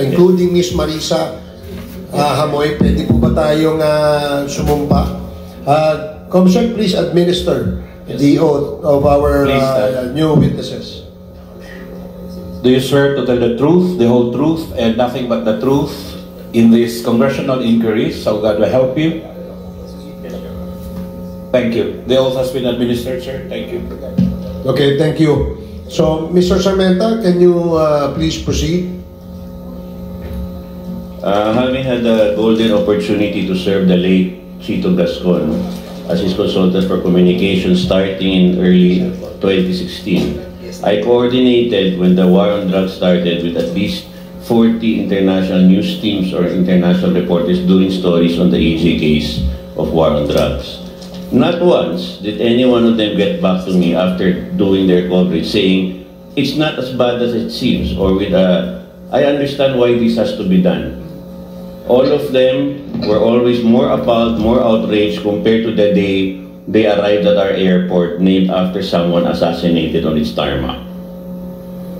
including Miss Marisa Hamoy. Pwede po ba tayong sumumpa? Commissioner, please administer the oath of our new witnesses. Do you swear to tell the truth, the whole truth, and nothing but the truth in this congressional inquiry, so God will help you? Thank you. The oath has been administered, sir. Thank you. Okay, thank you. So, Mr. Sarmenta, can you please proceed? Having had the golden opportunity to serve the late Chito Gascon as his consultant for communications starting in early 2016, I coordinated when the war on drugs started with at least 40 international news teams or international reporters doing stories on the EJ case of war on drugs. Not once did any one of them get back to me after doing their coverage saying, it's not as bad as it seems, or with I understand why this has to be done. All of them were always more appalled, more outraged compared to the day they arrived at our airport named after someone assassinated on its tarmac.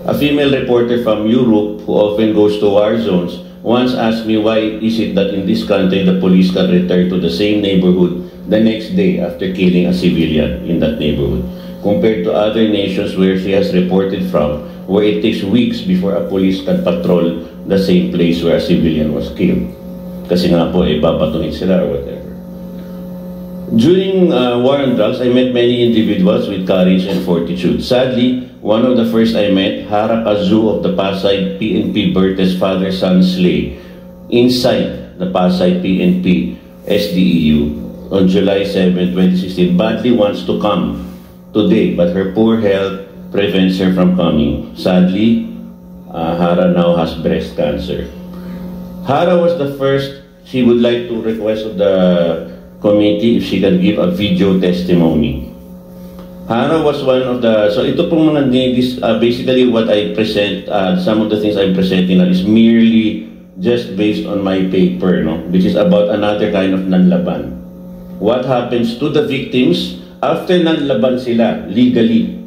A female reporter from Europe who often goes to war zones once asked me why is it that in this country the police can return to the same neighborhood the next day after killing a civilian in that neighborhood, compared to other nations where she has reported from, where it takes weeks before a police can patrol the same place where a civilian was killed. Kasi nga po, babatuhin sila or whatever. During war on drugs, I met many individuals with courage and fortitude. Sadly, one of the first I met, Hara Kazu of the Pasay PNP Bertes father-son slay, inside the Pasay PNP SDEU on July 7, 2016, badly wants to come today, but her poor health prevents her from coming. Sadly, Hara now has breast cancer. Hara was the first. She would like to request of the committee if she can give a video testimony. Hara was one of the, so ito pong mga basically what I present, some of the things I'm presenting is merely just based on my paper, no? Which is about another kind of nanlaban. What happens to the victims after nanlaban sila legally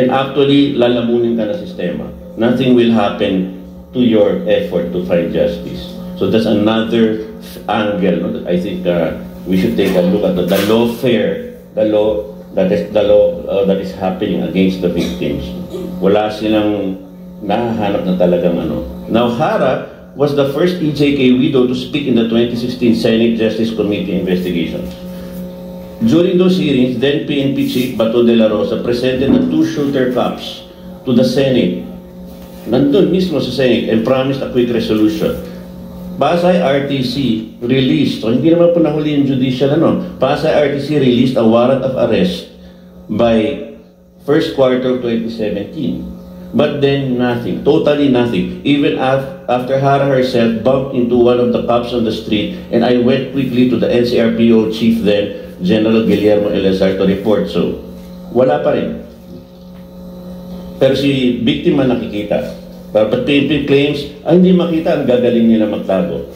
and actually lalamunin ka na sistema. Nothing will happen to your effort to find justice. So that's another angle, no, that I think we should take a look at the lawfare, the law that is happening against the victims. Wala silang nahahanap na talagang ano. Now, Hara was the first EJK widow to speak in the 2016 Senate Justice Committee investigation. During those hearings, then PNP Chief Bato de la Rosa presented the 2 shooter cups to the Senate. Nandun mismo sa Senate and promised a quick resolution. Pasay RTC released, so hindi naman po nahuli yung judicial Pasay RTC released a warrant of arrest by first quarter of 2017. But then nothing, totally nothing. Even after Hara herself bumped into one of the cops on the street, and I went quickly to the NCRPO chief then, General Guillermo Elazar, to report. So, wala pa rin. Pero si biktima nakikita. But PNP claims, hindi makita, ang gagaling nila magtago.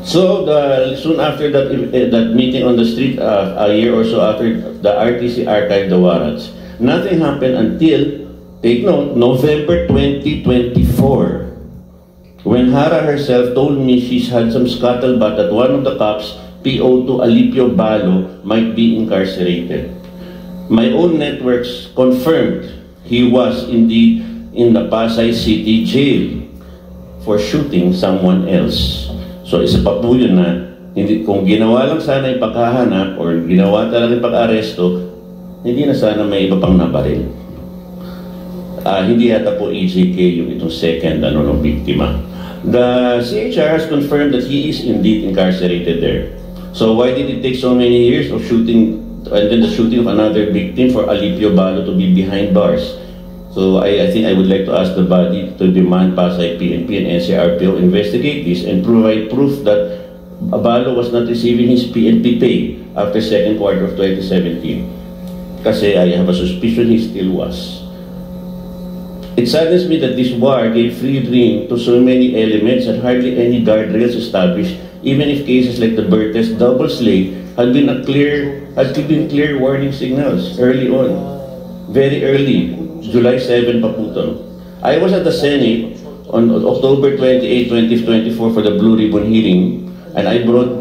So, soon after that meeting on the street, a year or so after, the RTC archived the warrants. Nothing happened until, take note, November 2024, when Hara herself told me she's had some scuttlebutt that one of the cops, PO2 Alipio Balo, might be incarcerated. My own networks confirmed he was indeed in the Pasay City Jail for shooting someone else. So isa pa po yun na, kung ginawa lang sana yung paghahanap or ginawa talaga yung pag-aresto, hindi na sana may iba pang nabaril. Hindi yata po EJK yung itong second biktima. The CHR has confirmed that he is indeed incarcerated there. So why did it take so many years of shooting, and then the shooting of another victim for Alipio Balo to be behind bars? So I think I would like to ask the body to demand Pasay PNP and NCRPO investigate this and provide proof that Balo was not receiving his PNP pay after second quarter of 2017. Kasi I have a suspicion he still was. It saddens me that this war gave free rein to so many elements and hardly any guardrails established, even if cases like the Bertes double slay had been clear warning signals early on, very early. July 7 pa po ito. I was at the Senate on October 28, 2024 for the Blue Ribbon hearing, and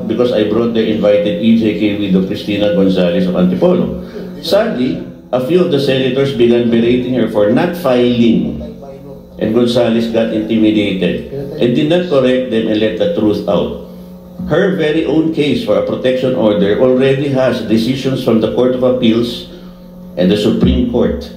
because I brought the invited EJK widow Cristina Gonzalez of Antipolo. Sadly, a few of the senators began berating her for not filing, and Gonzalez got intimidated and did not correct them and let the truth out. Her very own case for a protection order already has decisions from the Court of Appeals and the Supreme Court.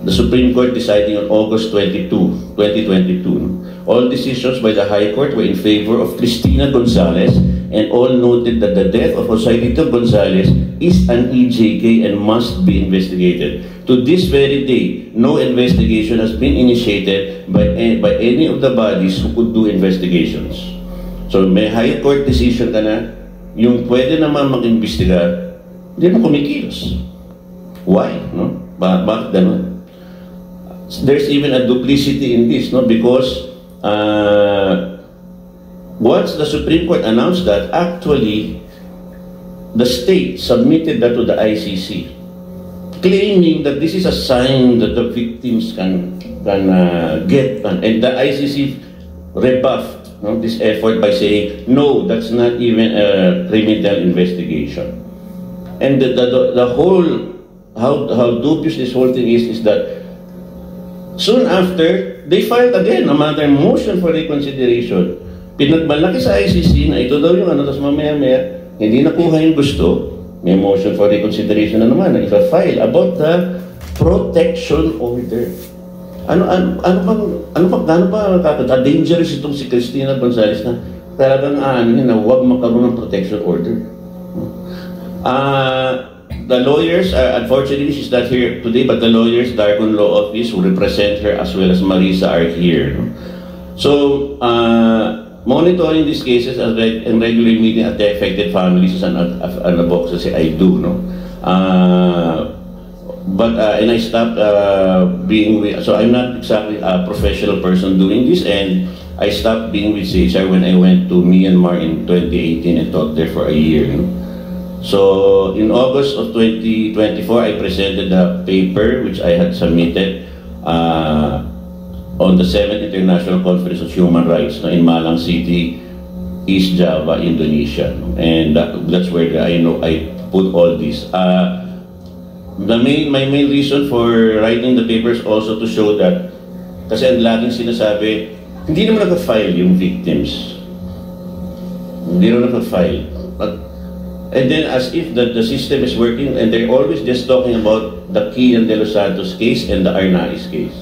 The Supreme Court deciding on August 22, 2022. All decisions by the High Court were in favor of Cristina Gonzalez, and all noted that the death of Joselito Gonzalez is an EJK and must be investigated. To this very day, no investigation has been initiated by any of the bodies who could do investigations. So may High Court decision ka na, yung pwede naman mag-imbestiga, hindi mo kumikilos. Why? No? Bakit ganun? There's even a duplicity in this, no? Because once the Supreme Court announced that, actually, the state submitted that to the ICC, claiming that this is a sign that the victims can get, and the ICC rebuffed, no, this effort by saying, no, that's not even a criminal investigation. And the whole, how dubious this whole thing is that soon after, they filed again another motion for reconsideration. Pinagmalaki sa ICC na ito daw yung ano, tapos mamaya-maya, hindi nakuha yung gusto, may motion for reconsideration na naman, na ipa-file about the protection order. Gaano ba dangerous itong si Cristina Gonzalez na talagang na huwag magkaroon ng protection order. The lawyers, unfortunately she's not here today, but the lawyers, Dargon Law Office, who represent her as well as Marisa are here. No? So, monitoring these cases and regularly meeting at the affected families is an advocacy I do. No? And I stopped being with, so I'm not exactly a professional person doing this, and I stopped being with CHR when I went to Myanmar in 2018 and taught there for a year. No? So in August of 2024, I presented a paper which I had submitted on the 7th International Conference on Human Rights in Malang City, East Java, Indonesia. And that's where I put all this. My main reason for writing the paper is also to show that, kasi ang laging sinasabi, hindi naman nag-file yung victims. Hindi naman nag-file. And then as if the system is working, and they're always just talking about the Kian de los Santos case and the Arnaiz case.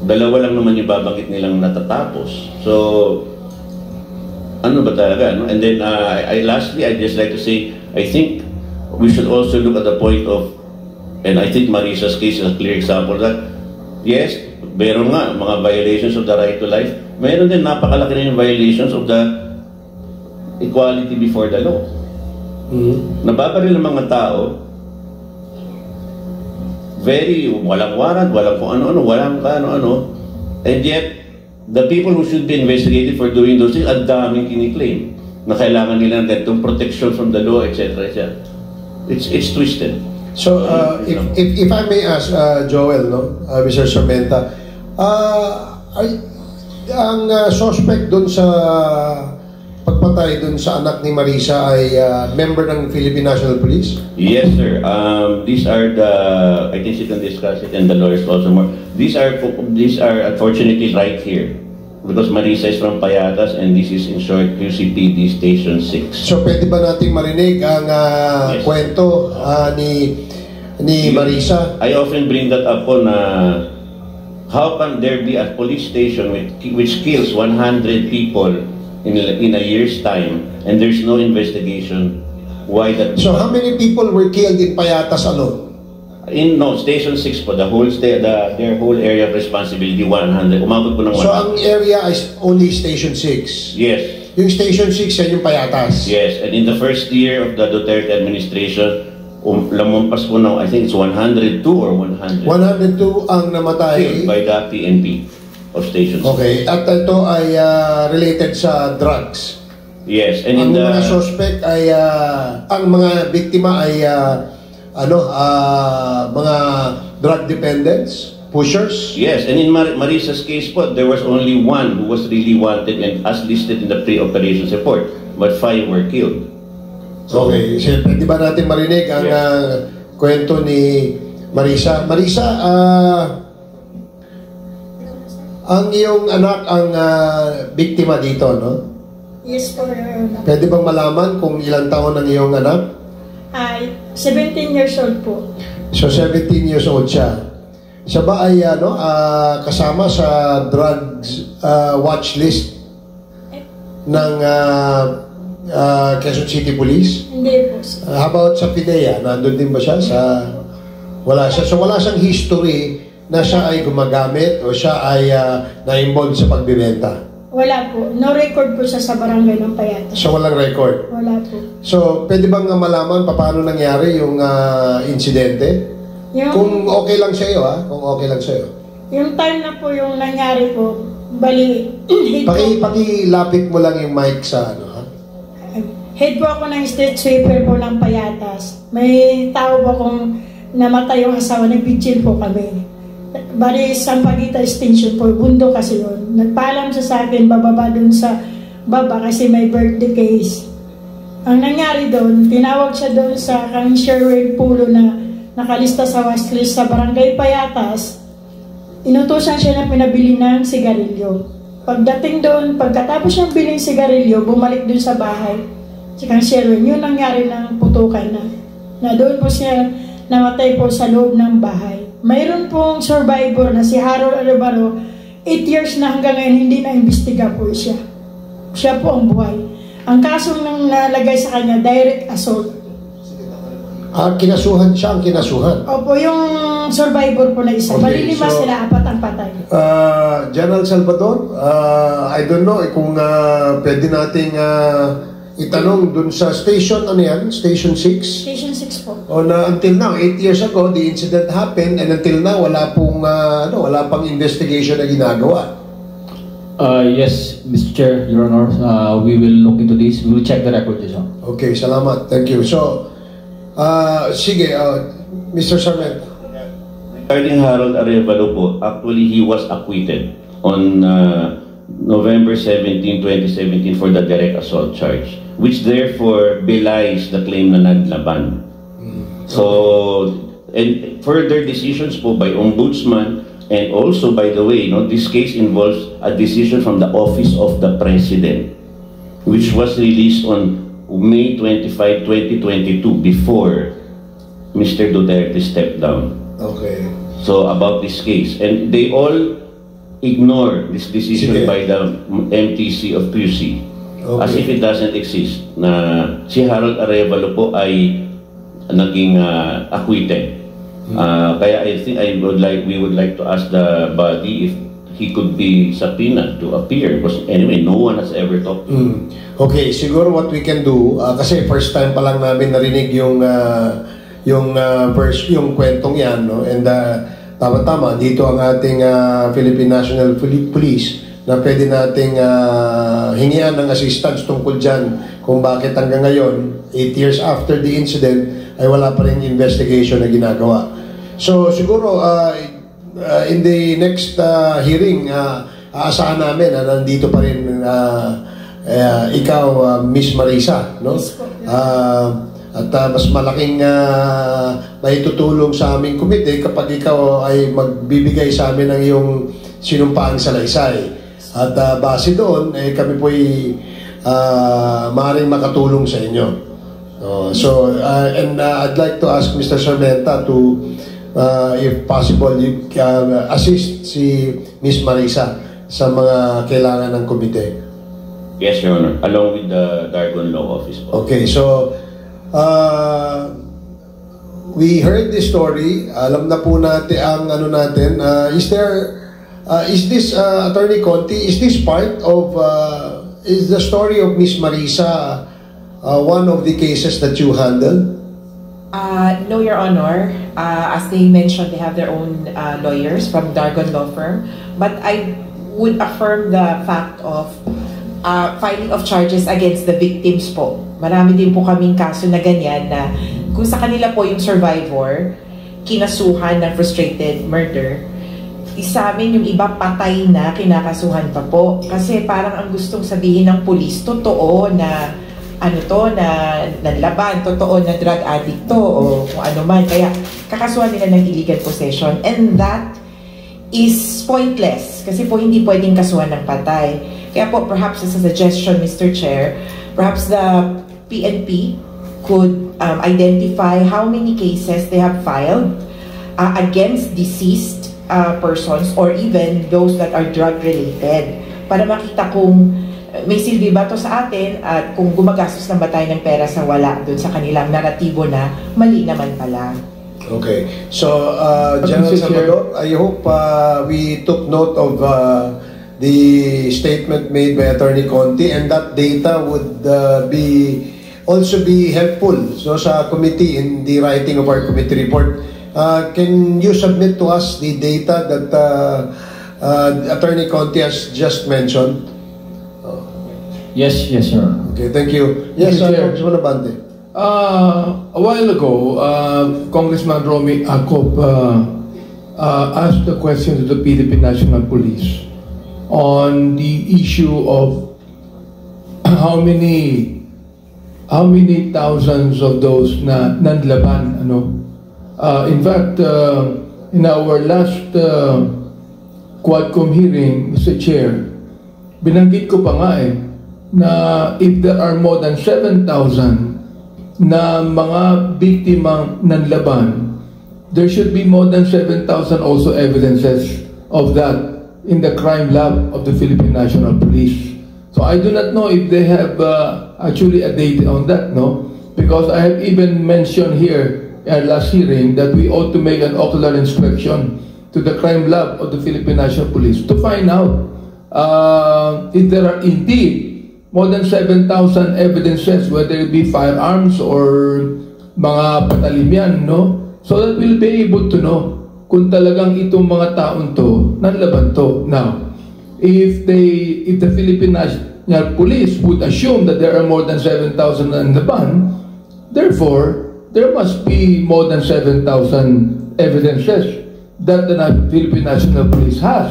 Dalawa lang naman yung babanggit nilang natatapos. So, ano ba talaga? No? And then, lastly, I'd just like to say, I think we should also look at the point of, and I think Marisa's case is a clear example that, yes, meron nga mga violations of the right to life, meron din napakalaki rin violations of the equality before the law. Nababaril ng mga tao, walang warrant, walang kung ano-ano, walang ano-ano, and yet, the people who should be investigated for doing those things, ang daming kiniklaim na kailangan nila ng ganitong protection from the law, etc. etc. It's twisted. So, if I may ask, Joel, no, Mr. Sarmenta, ang suspect doon sa pagpatay doon sa anak ni Marisa ay member ng Philippine National Police? Yes, sir. These are the, I think you can discuss it, and the lawyers also more. These are unfortunately right here, because Marisa is from Payatas, and this is in short QCPD Station 6. So pwede ba nating marinig ang yes, kwento ni Marisa? I often bring that up on how can there be a police station which kills 100 people in a year's time, and there's no investigation? Why that? So how many people were killed in Payatas alone? Station 6 po, their whole area of responsibility, 100. Umabot po ng 100. So ang area is only Station 6? Yes. Yung Station 6 yan yung Payatas? Yes, and in the first year of the Duterte administration, lamampas po na, I think it's 102 or 100. 102 ang namatay? Killed by the PNP of Station 6. Okay, at ito ay related sa drugs? Yes, and ang mga suspect ay, ang mga biktima ay mga drug dependents? pushers? Yes, and in Marisa's case po, there was only one who was really wanted and as listed in the pre-operations report, but 5 were killed. Okay, siyempre, di ba natin marinig ang kwento ni Marisa? Marisa, ang iyong anak ang biktima dito, no? Yes po, Your Honor. Pwede bang malaman kung ilang taon ang iyong anak? 17 years old po. So, 17 years old siya. Siya ba ay kasama sa drugs watch list ng Quezon City Police? Hindi po. How about sa PIDEA? Nandun din ba siya? Wala siya. So wala siyang history na siya ay gumagamit o siya ay na-involved sa pagbibenta? Wala po. No record po siya sa barangay ng Payata. So walang record? Wala po. So pwede bang malaman paano nangyari yung insidente? Kung okay lang sa iyo, Kung okay lang sa iyo. Yung time na po yung nangyari po, bali, Pakilapit mo lang yung mic sa head po ako ng street sweeper po ng Payatas. May tao po kung namatay yung asawa, nag-vigil po kami. Bali, Sampaguita Extension po, bundo kasi yun. Nagpaalam siya sa akin, bababa dun sa baba kasi may birthday case. Ang nangyari doon, tinawag siya doon sa kang Sherwin Pulo na nakalista sa watchlist sa Barangay Payatas. Inutusan siya na pinabili ng sigarilyo. Pagdating doon, pagkatapos siyang biling sigarilyo, bumalik doon sa bahay. Si kang Sherwin, yun nangyari ng putukan na doon po siya namatay po sa loob ng bahay. Mayroon pong survivor na si Harold Arevalo, 8 years na hanggang ngayon hindi na-imbestiga po siya. Siya po ang buhay. Ang kaso nang nalagay sa kanya, direct assault. Kinasuhan siya ang kinasuhan? Opo, yung survivor po na isa. Okay, Malilima sila, 4 ang patay. General Salvador, I don't know kung pwede nating itanong dun sa station, ano yan? Station 6? Station 6 po. O na until now, 8 years ago, the incident happened and until now, wala pang investigation na ginagawa. Yes, Mr. Chair, Your Honor, we will look into this. We will check the record, Your Honor. Okay, salamat. Thank you. So, sige, Mr. Sarment. Regarding Harold Arevalo po, actually he was acquitted on November 17, 2017 for the direct assault charge, which therefore belies the claim na naglaban. So, and further decisions po by Ombudsman, and also, by the way, this case involves a decision from the Office of the President, which was released on May 25, 2022, before Mr. Duterte stepped down. Okay. So, about this case. And they all ignore this decision by the MTC of QC, as if it doesn't exist, na si Harold Arevalo po ay naging acquitted. Kaya I think we would like to ask the body if he could be subpoenaed to appear, because anyway, no one has ever talked to him. Okay, siguro what we can do, kasi first time pa lang namin narinig yung kwentong yan, no? And tama-tama, dito ang ating Philippine National Police na pwede nating hingian ng assistance tungkol dyan kung bakit hanggang ngayon, 8 years after the incident, ay wala pa rin investigation na ginagawa. So siguro, in the next hearing, aasahan namin na nandito pa rin ikaw, Miss Marisa, no? At mas malaking maitutulong sa aming komite kapag ikaw ay magbibigay sa amin ng iyong sinumpaang salaysay. At base doon, kami po'y maaaring makatulong sa inyo. And I'd like to ask Mr. Sarmenta to, if possible, you assist si Miss Marisa sa mga kailangan ng komite. Yes, Your Honor, along with the Dargon Law Office. Okay, so we heard this story. Alam na po natin ang ano natin. Is this Attorney Conti? Is this part of? Is the story of Miss Marisa one of the cases that you handled? No, Your Honor. As they mentioned, they have their own lawyers from Dargon Law Firm. But I would affirm the fact of filing of charges against the victims po. Marami din po kaming kaso na ganyan na kung sa kanila po yung survivor, kinasuhan ng frustrated murder, sa amin yung iba patay na, kinakasuhan pa po. Kasi parang ang gustong sabihin ng pulis, totoo na ano to, na nanlaban, totoo na drug addict to, o kung ano man. Kaya kakasuhan nila ng illegal possession. And that is pointless. Kasi po hindi pwedeng kasuhan ng patay. Kaya po, perhaps as a suggestion, Mr. Chair, perhaps the PNP could identify how many cases they have filed against deceased persons or even those that are drug-related, para makita kung may silbi ba to sa atin at kung gumagastos na ba tayo ng pera sa wala dun sa kanilang naratibo na mali naman pala. Okay. So, General Salvador, I hope we took note of the statement made by Attorney Conti, and that data would also be helpful so sa committee in the writing of our committee report. Can you submit to us the data that Attorney Conti has just mentioned? Yes, sir. Okay, thank you. Yes, Congressman Abante. A while ago, Congressman Romy Acop asked a question to the Philippine National Police on the issue of how many thousands of those na nanlaban, in fact, in our last Quadcom hearing, Mr. Chair, binanggit ko pa nga na if there are more than 7,000 na mga biktimang nanlaban, there should be more than 7,000 also evidences of that in the crime lab of the Philippine National Police. So I do not know if they have actually a data on that, no? Because I have even mentioned here at last hearing that we ought to make an ocular inspection to the crime lab of the Philippine National Police to find out if there are indeed more than 7,000 evidences, whether it be firearms or mga patalim, no? So that we'll be able to know kung talagang itong mga taon to nanlaban to. Now, if the Philippine National Police would assume that there are more than 7,000 nanlaban, therefore there must be more than 7,000 evidences that the Philippine National Police has.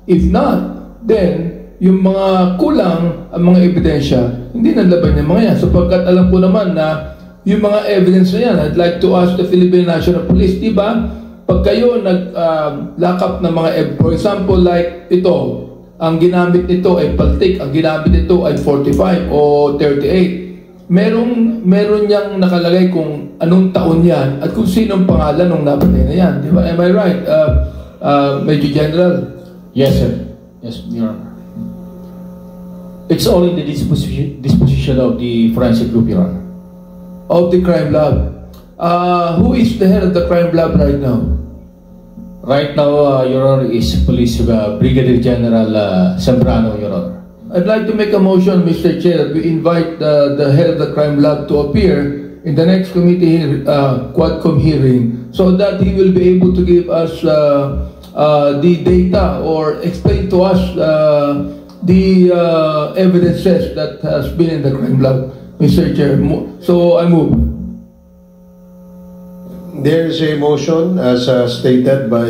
If not, then yung mga kulang ang mga ebidensya, hindi nanlaban yung mga yan. Sapagkat alam ko naman na yung mga evidence na yan, I'd like to ask the Philippine National Police, di ba? Pag kayo nag-lock up ng mga, for example, like ito, ang ginamit nito ay paltik, ang ginamit nito ay 45 o 38. Meron niyang nakalagay kung anong taon yan at kung sinong pangalan ng napatay na yan. Di ba? Am I right, Major General? Yes, sir. Yes, Your Honor. It's all in the disposition of the forensic group, Your Honor. Of the crime lab. Who is the head of the crime lab right now? Right now, Your Honor, is Police Brigadier General Sembrano, Your Honor. I'd like to make a motion, Mr. Chair, that we invite the head of the crime lab to appear in the next committee Quadcom hearing so that he will be able to give us the data or explain to us the evidences that has been in the crime lab, Mr. Chair. So I move. There is a motion as stated by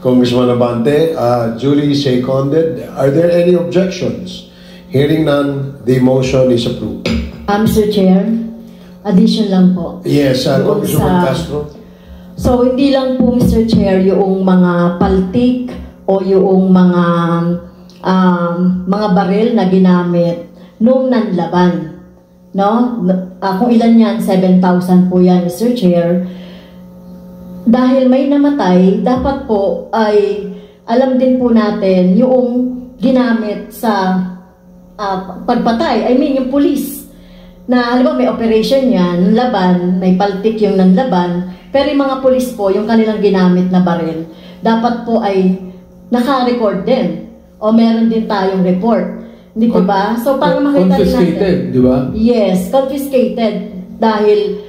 Congressman Abante, duly seconded. Are there any objections? Hearing none, the motion is approved. Mr. Chair, addition lang po. Yes, Congresswoman Castro. So hindi lang po, Mr. Chair, yung mga paltik o yung mga baril na ginamit nung nanlaban, no? Kung ilan yan, 7,000 po yan, Mr. Chair. Dahil may namatay, dapat po ay alam din po natin yung ginamit sa pagpatay. I mean, yung police na, halimbawa may operation yan, laban, may paltik yung nanlaban, pero yung mga police po, yung kanilang ginamit na baril, dapat po ay naka-record din. O meron din tayong report. Hindi po ba? So, para makita natin. Confiscated, di ba? Yes, confiscated. Dahil,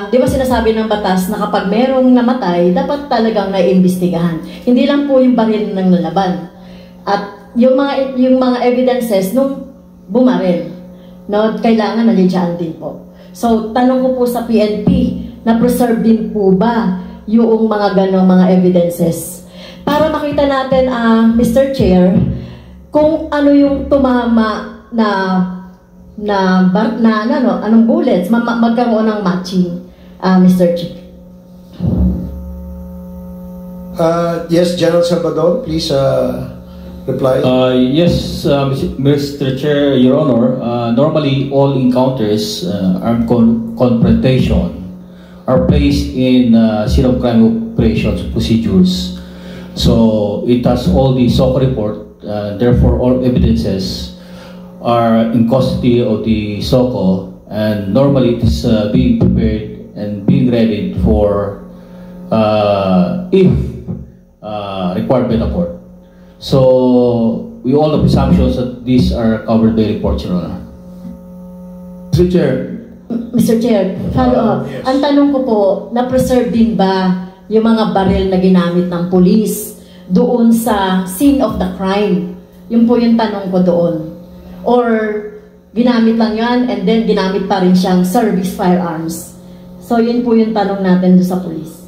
di ba sinasabi ng batas na kapag merong namatay, dapat talagang naiimbestigahan. Hindi lang po yung baril ng nalaban. At yung mga evidences nung bumaril, no, kailangan nalidyaan din po. So, tanong ko po sa PNP, na-preserve din po ba yung mga ganong mga evidences? para makita natin, Mr. Chair, kung ano yung tumama anong bullets, magkaroon ng matching, Mr. Chair. Yes, General Salvador, please reply. Yes, Mr. Chair, Your Honor. Normally, all encounters, armed confrontation, are placed in scene of crime operations procedures. So it has all the SOCO report. Therefore, all evidences are in custody of the SOCO, and normally it is being prepared and being ready for if required by the court. So we all the presumptions that these are covered by reports, Your Honor. Mr. Chair, follow up. Yes. Ang tanong ko po, na-preserve din ba yung mga baril na ginamit ng police doon sa scene of the crime? Yun po yung tanong ko doon. Or ginamit lang yan and then ginamit pa rin siyang service firearms? So yun po yung tanong natin doon sa police.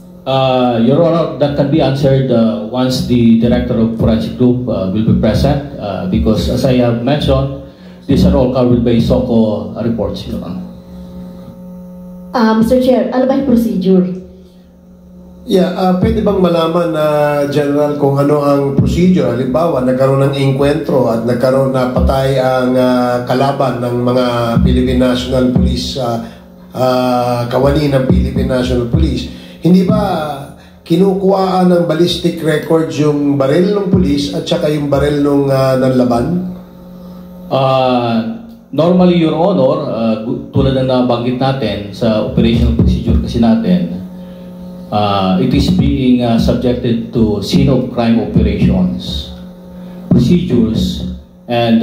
Your Honor, that can be answered once the Director of Forensic Group will be present because as I have mentioned, these are all covered by SOCO reports, Your Honor. Mr. Chair, ano ba yung procedure? Yeah, pwede bang malaman na General kung ano ang procedure? Halimbawa, nagkaroon ng engkwentro at nagkaroon na patay ang kalaban ng mga Philippine National Police, kawani ng Philippine National Police. Hindi ba kinukuhaan ng ballistic records yung baril ng police at saka yung baril ng laban? Normally, Your Honor, tulad ng nabanggit natin sa operational procedure kasi natin, it is being subjected to scene of crime operations procedures, and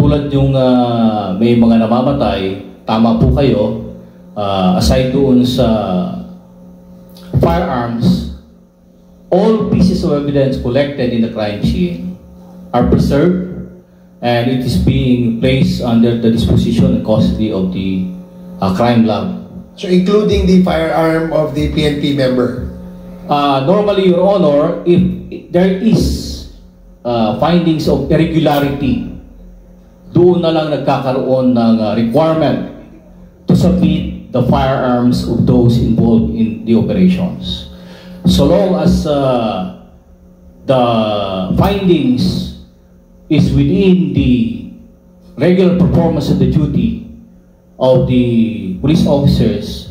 tulad yung may mga namamatay, tama po kayo, aside doon sa firearms, all pieces of evidence collected in the crime scene are preserved and it is being placed under the disposition and custody of the crime lab. So including the firearm of the PNP member? Normally, Your Honor, if there is findings of irregularity, doon na lang nagkakaroon ng requirement to submit the firearms of those involved in the operations. So long as the findings is within the regular performance of the duty of the police officers,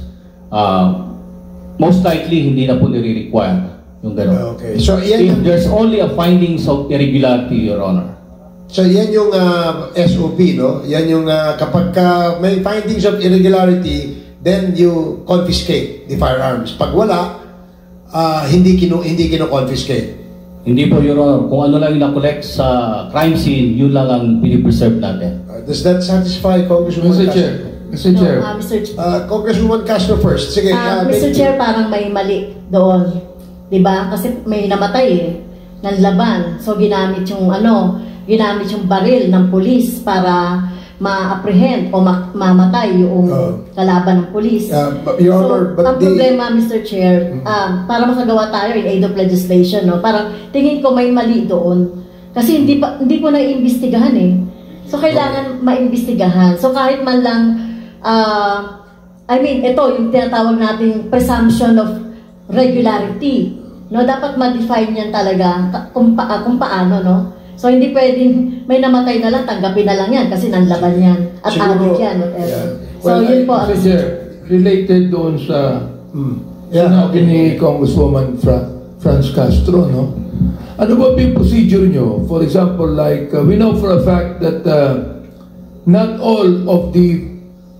most likely hindi na po nire-require yung gano'n. Okay. So If there's only a findings of irregularity, Your Honor. So yan yung SOP, no? Yan yung kapag may findings of irregularity, then you confiscate the firearms. Pag wala, hindi kino-confiscate. Hindi po, Your Honor. Kung ano lang yung na-collect sa crime scene, yun lang ang pinipreserve natin. Does that satisfy Congresswoman Castro? Mr. Chair. Mr. Chair. Congresswoman Castro first. Sige. Mr. Chair, parang may mali doon. Diba? Kasi may namatay ng laban. So ginamit yung baril ng police para ma-apprehend o mamatay yung kalaban ng police. Your Honor, ang problema, Mr. Chair, para makagawa tayo in aid of legislation, no? Parang tingin ko may mali doon. Kasi hindi ko naiimbestigahan eh. So kailangan maimbestigahan. So kahit man lang, ito yung tinatawag nating presumption of regularity. No, dapat ma-define yan talaga kung paano, no? So hindi pwedeng may namatay na lang, tanggapin na lang yan kasi nanlaban yan at adik yan, whatever. Yeah. Well, so yun po. Mr. Chair, related doon sa sinabi ni Congresswoman Franz Castro, no? Ano ba yung procedure nyo? For example, like we know for a fact that not all of the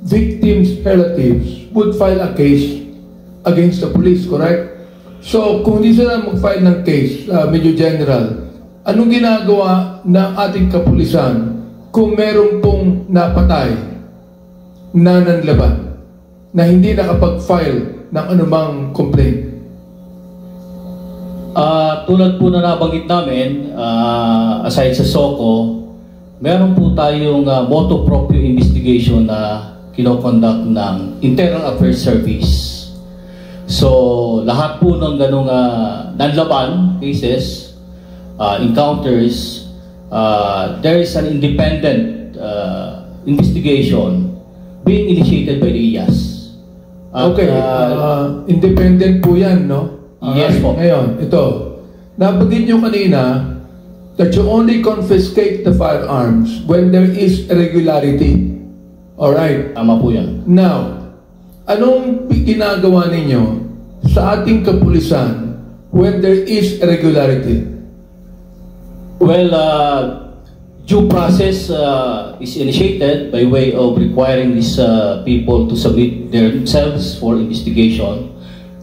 victims' relatives would file a case against the police, correct? So, kung hindi sila mag-file ng case, Major General, anong ginagawa ng ating kapulisan kung meron pong napatay na nanlaban na hindi nakapag-file ng anumang complaint? Tulad po na nabanggit namin, aside sa SOCO, meron po tayong motu proprio investigation na kinoconduct ng Internal Affairs Service. So lahat po ng ganung nanlaban cases, encounters, there is an independent investigation being initiated by the IAS. At, Okay, independent po yan, no? Yes po. Ngayon, ito. Nabanggit nyo kanina that you only confiscate the firearms when there is irregularity. Alright. Tama po yan. Now, anong ginagawa ninyo sa ating kapulisan when there is irregularity? Well, due process is initiated by way of requiring these people to submit themselves for investigation,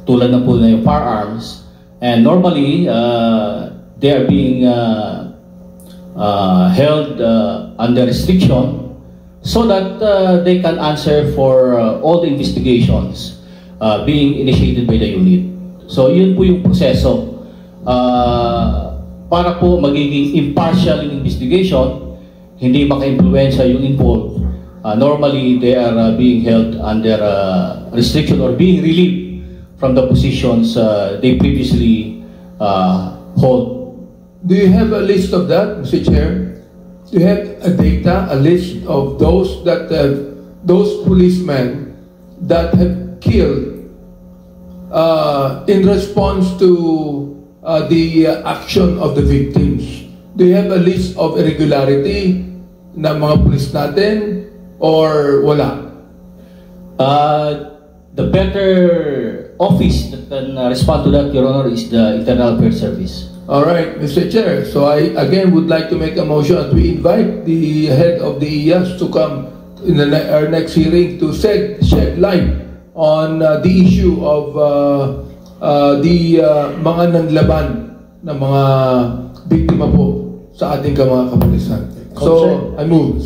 tulad na po na yung firearms, and normally they are being held under restriction so that they can answer for all the investigations being initiated by the unit. So yun po yung proseso para po magiging impartial in investigation, hindi maka-influensya yung involved. Normally they are being held under restriction or being relieved from the positions they previously hold. Do you have a list of that, Mr. Chair? Do you have a data, a list of those that those policemen that have killed in response to the action of the victims? Do you have a list of irregularity na mga police natin or wala? The better office that can respond to that, Your Honor, is the Internal Affairs Service. All right, Mr. Chair. So I again would like to make a motion that we invite the head of the IAS to come in our next hearing to shed light on the issue of the mga nanlaban na mga biktima po sa ating mga kapulisan. So, I move.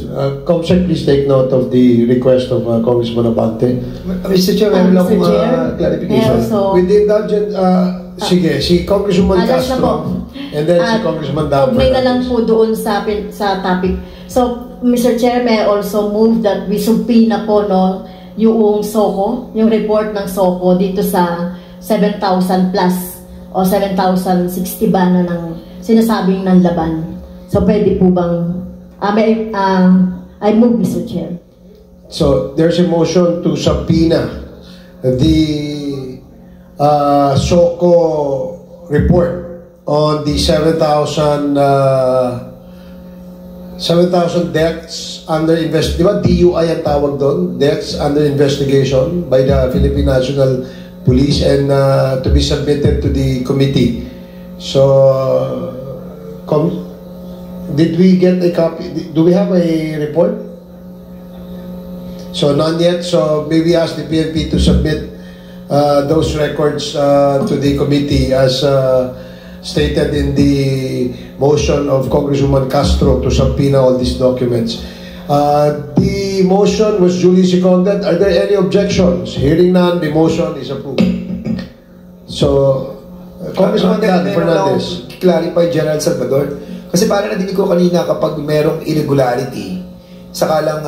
Comsec, please take note of the request of Congressman Abante. Mr. Chair, meron lang Mr. akong Chair? clarification. Yeah, so- With the indulgence, sige, si Congresswoman Alas na po. Castro, and then si Congressman Dapper. May na lang po doon sa topic. So, Mr. Chair, may I also move that we subpoena po, no, yung SOCO, yung report ng SOCO dito sa 7,000 plus o 7,060 ba na ng sinasabing nanlaban. So, pwede po bang I move, Mr. Chair. So, there's a motion to subpoena the SOCO report on the 7,000 deaths under investigation. Di ba DUI ang tawag doon? Deaths under investigation by the Philippine National Police, and to be submitted to the committee. So, did we get a copy? Do we have a report? So, none yet. So, maybe ask the PNP to submit those records to the committee as stated in the motion of Congresswoman Castro to subpoena all these documents. The motion was duly seconded. Are there any objections? Hearing none, the motion is approved. So, Congressman Dan Fernandez. Clarify, General Salvador. Kasi parang nadinig ko kanina kapag merong irregularity, saka lang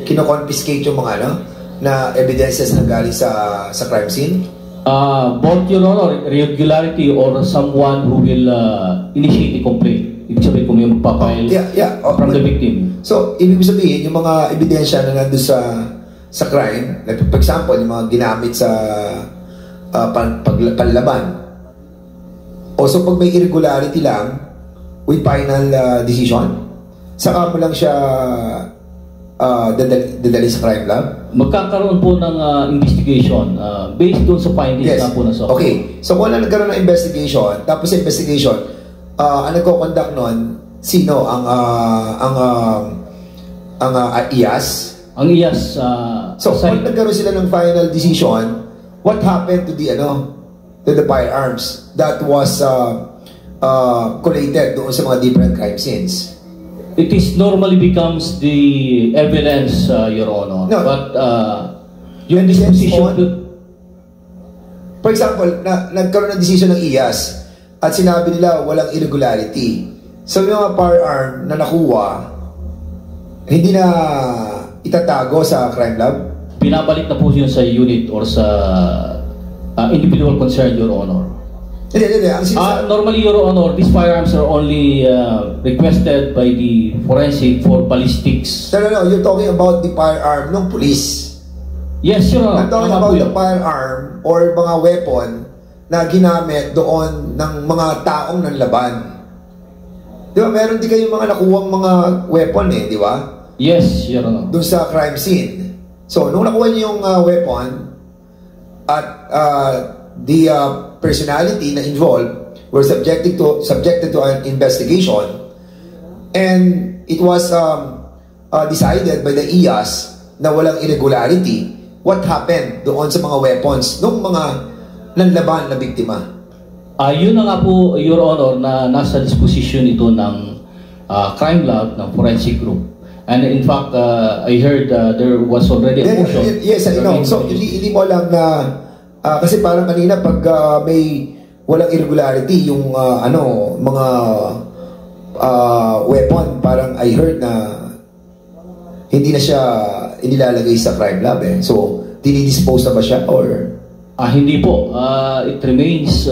kinoconfiscate yung mga na evidences na galing sa crime scene? Both, Your Honor, irregularity or someone who will initiate a complaint. Ibig sabihin kung may magpapile from the victim. So, ibig sabihin, yung mga ebidensya na nandun sa crime, like for example, yung mga ginamit sa panlaban. Also, pag may irregularity lang, with final decision, saka mo lang siya dadali sa crime lab? Magkakaroon po ng investigation based doon sa findings na po na SOCO. Okay. So kung nagkaroon ng investigation, tapos sa investigation, ang nagko-conduct nun, sino? Ang IAS? Ang IAS. So kung nagkaroon sila ng final decision, what happened to the firearms that was collated doon sa mga different crime scenes? It is normally becomes the evidence, Your Honor. No. But yung disposition... For example, nagkaroon ng decision ng IAS at sinabi nila walang irregularity. So yung mga firearm na nakuha, hindi na itatago sa crime lab? Pinabalik na po yun sa unit or sa individual concerned, Your Honor. Hindi. Ang sinasabi, Normally, Your Honor, these firearms are only requested by the forensic for ballistics. no, you're talking about the firearm ng police. Yes, Your Honor. I'm talking Tama about po the yun. firearm or mga weapon na ginamit doon ng mga taong nanlaban. Di ba, meron din kayong mga nakuwang mga weapon di ba? Yes, Your Honor. Doon sa crime scene. So, nung nakuha niyo yung weapon at the personality na involved were subjected to an investigation, and it was decided by the IAS na walang irregularity. What happened doon sa mga weapons nung mga nanlaban na biktima? Yun na nga po, Your Honor, na nasa disposition ito ng crime lab ng forensic group. And in fact, I heard there was already a motion. Yes, I know. So, hindi mo alam na kasi parang kanina pag may walang irregularity yung mga weapon, parang I heard na hindi na siya inilalagay sa crime lab So, dinidispose na ba siya or? Hindi po. It remains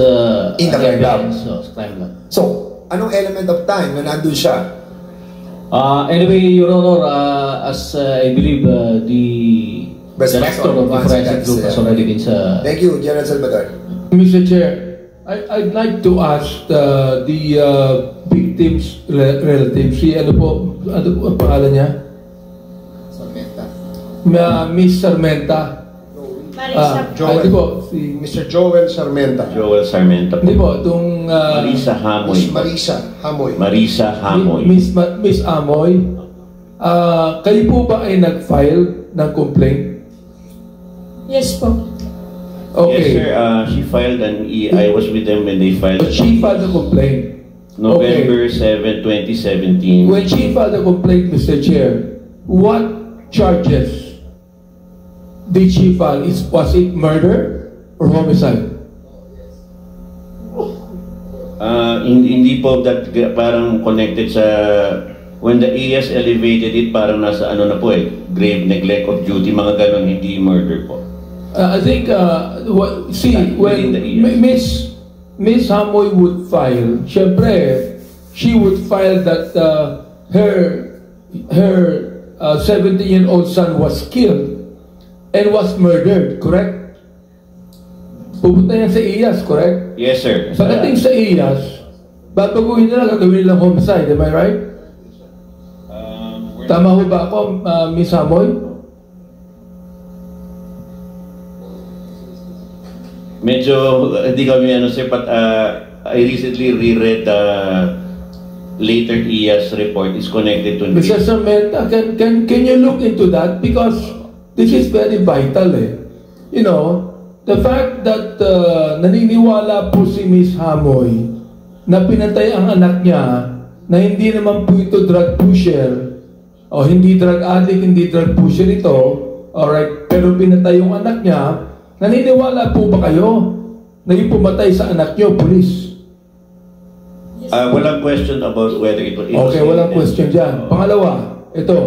in the crime lab. Crime lab. So, anong element of time na nandun siya? Anyway, Your Honor, as I believe the director of the forensic group has already been sa... Thank you, General Salvador. Mr. Chair, I'd like to ask the victim's relatives. Ano po ang pangalan niya? Sarmenta. Miss Sarmenta. Joel. Hindi po, si Mr. Joel Sarmenta. Joel Sarmenta Hindi po. po, itong Marisa Hamoy. Miss Marisa Hamoy. Marisa Hamoy. Miss Amoy. Kayo po ba ay nag-file ng complaint? Yes po. Okay. Yes, sir. She filed I was with them when they filed. She filed a complaint. November 7, 2017. When she filed a complaint, Mr. Chair, what charges did she file? Was it murder or homicide? Hindi po that parang connected sa when the AS elevated it, parang nasa grave neglect of duty, mga ganon, hindi murder po. I think when Miss Hamoy would file, syempre, she would file that her 17-year-old son was killed and was murdered, correct? Pupunta yan sa IAS, correct? Yes, sir. Pagdating sa IAS, babaguhin nila, gagawin nilang homicide, am I right? Tama ho ba ako, Miss Hamoy? Medyo hindi kami sir, but I recently reread the later IAS report is connected to Mr. Sarmenta, can you look into that? Because this is very vital You know, the fact that naniniwala po si Miss Hamoy na pinatay ang anak niya na hindi naman po ito drug pusher o hindi drug addict, hindi drug pusher ito, alright, pero pinatay yung anak niya. Naniniwala po ba kayo na yung pumatay sa anak niyo, police? Walang question about whether it was... Okay, walang question dyan. Pangalawa, ito,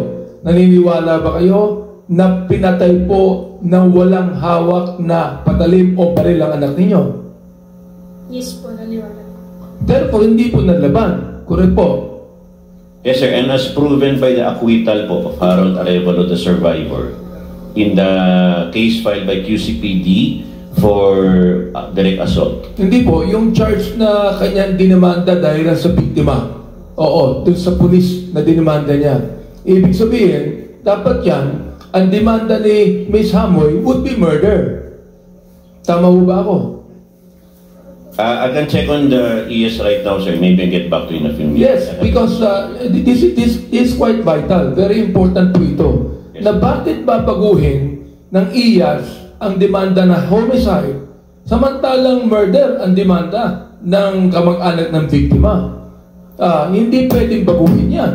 naniniwala ba kayo na pinatay po ng walang hawak na patalim o baril ang anak ninyo? Yes po, naniwala. Pero po, hindi po nalaban. Correct po. Yes, sir. And as proven by the acquittal po of Harold Arevalo, the survivor, in the case filed by QCPD for direct assault. Hindi po, yung charge na kanyang dinamanda dahil sa biktima. Oo, dun sa pulis na dinamanda niya. Ibig sabihin, dapat yan, ang demanda ni Miss Hamoy would be murder. Tama ho ba ako? I can check on the ES right now, sir. Maybe I'll get back to you in a few minutes. Yes, because this is quite vital. Very important po ito. Yes. Na bakit babaguhin ng IAS ang demanda na homicide samantalang murder ang demanda ng kamag-anak ng biktima? Hindi pwedeng baguhin yan.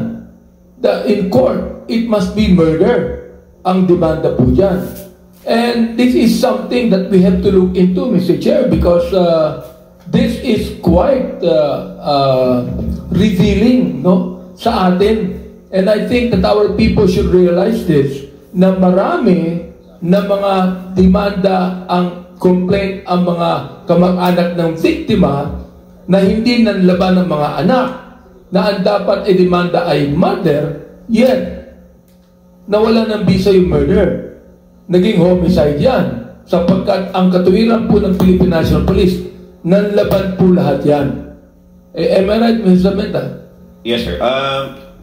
In court, it must be murder ang demanda po dyan. And this is something that we have to look into, Mr. Chair, because this is quite revealing, no, sa atin. And I think that our people should realize this, na marami na mga demanda ang complaint ang mga kamag-anak ng biktima na hindi nanlaban ng mga anak na ang dapat i-demanda ay murder, yet nawala ng bisa yung murder. Naging homicide yan sapagkat ang katuwiran po ng Philippine National Police, nanlaban po lahat yan. Am I right, Mr. Menta? Yes, sir.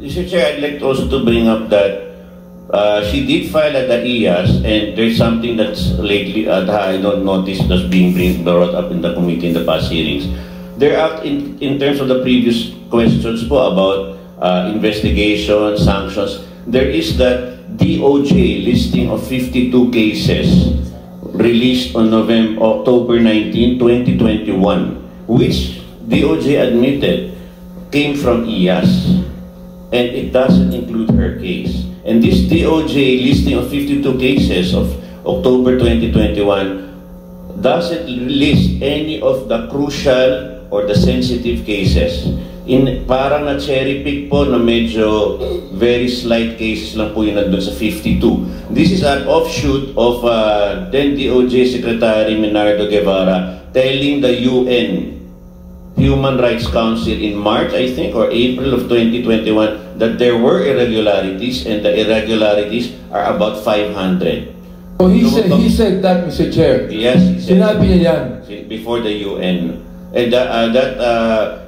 Mr. Chair, I'd like also to bring up that she did file at the IAS, and there's something that's lately I don't notice that's being brought up in the committee in the past hearings. There are, in terms of the previous questions po about investigation, sanctions, there is that DOJ listing of 52 cases released on October 19, 2021, which DOJ admitted came from IAS, and it doesn't include her case. And this DOJ listing of 52 cases of October 2021 doesn't list any of the crucial or the sensitive cases. Parang na cherry pick po na medyo very slight cases lang po yun nandun sa 52. This is an offshoot of then DOJ Secretary Menardo Guevara telling the UN Human Rights Council in March, I think, or April of 2021 that there were irregularities, and the irregularities are about 500. Oh, he said that, Mr. Chair. Yes, he said. Sinabi niya yan. Before the UN. And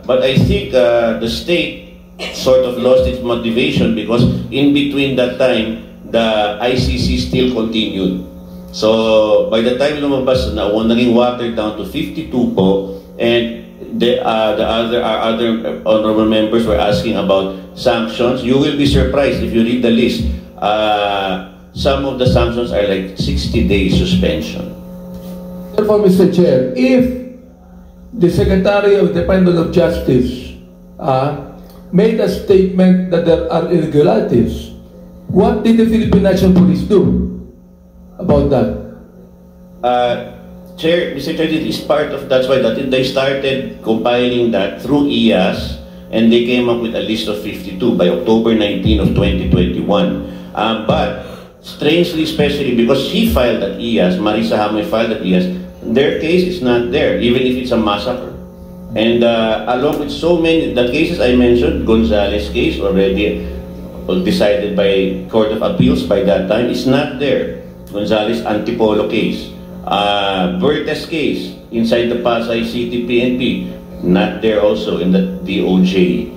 but I think the state sort of lost its motivation because in between that time, the ICC still continued. So by the time lumabas na naging watered down to 52 po, and our other honorable members were asking about sanctions. You will be surprised if you read the list. Some of the sanctions are like 60-day suspension. Therefore, Mr. Chair, if the Secretary of the Department of Justice made a statement that there are irregularities, what did the Philippine National Police do about that? Chair, Mr. Chair, it is part of, that's why they started compiling that through IAS, and they came up with a list of 52 by October 19 of 2021. But strangely, especially because she filed at IAS, Marisa Hamoy filed at IAS, their case is not there, even if it's a massacre. And along with so many, the cases I mentioned, Gonzales case, already decided by Court of Appeals by that time, is not there. Gonzales Antipolo case. Vertes case, inside the Pasay City PNP, not there also in the DOJ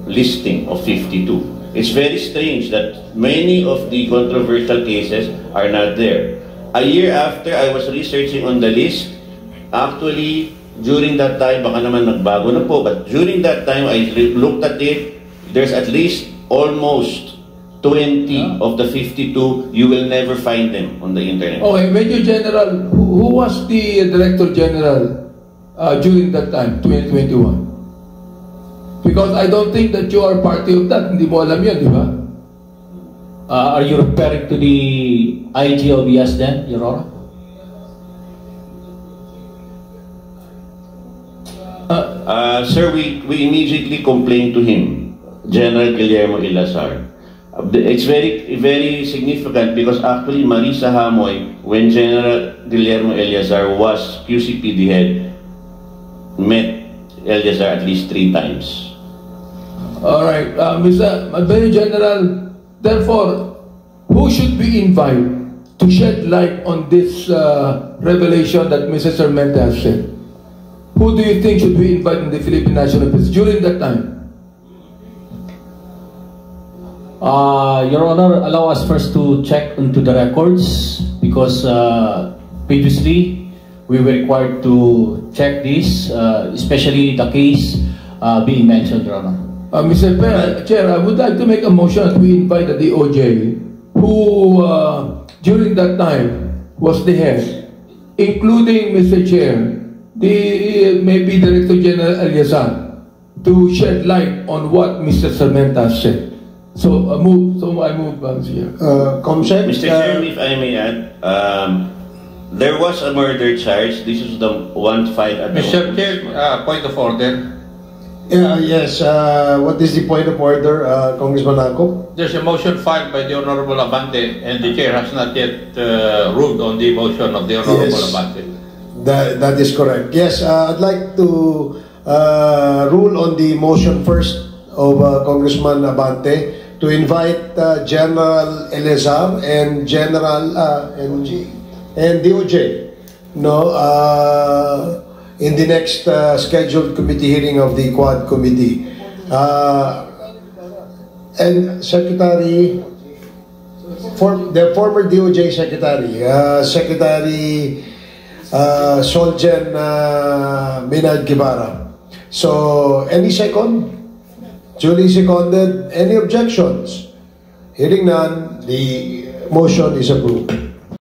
listing of 52. It's very strange that many of the controversial cases are not there. A year after I was researching on the list, actually, during that time, baka naman nagbago na po, but during that time, I looked at it, there's at least almost 20 of the 52, you will never find them on the internet. Okay, Major General, who was the Director General during that time, 2021? Because I don't think that you are party of that, hindi mo alam yun, di ba? Are you referring to the IG of IAS then, Your Honor? Sir, we immediately complained to him, General Guillermo Ilazar. It's very, very significant because actually Marisa Hamoy, when General Guillermo Eleazar was QCPD head, met Eleazar at least 3 times. All right, Mr. General, therefore, who should we invite to shed light on this revelation that Mrs. Sarmenta has said? Who do you think should we invite in the Philippine National Police during that time? Your Honor, allow us first to check into the records because previously we were required to check this, especially the case being mentioned, Your Honor. Mr. Chair, I would like to make a motion that we invite the DOJ, who during that time was the head, including Mr. Chair, maybe Director General Eleazar, to shed light on what Mr. Sarmenta said. So I move, Mr. Comsec, Mr. Chairman, if I may add, there was a murder charge. This is the one filed at the Mr. Chair, point of order. Yes. What is the point of order, Congressman Ako? There's a motion filed by the Honorable Abante, and the chair has not yet ruled on the motion of the Honorable Yes. Abante. That is correct. Yes, I'd like to rule on the motion first of Congressman Abante to invite General Elezar and General and DOJ, in the next scheduled committee hearing of the Quad Committee. And Secretary, the former DOJ Secretary, Secretary Solgen Minad Guevara. So, any second? Duly seconded. Any objections? Hearing none, the motion is approved.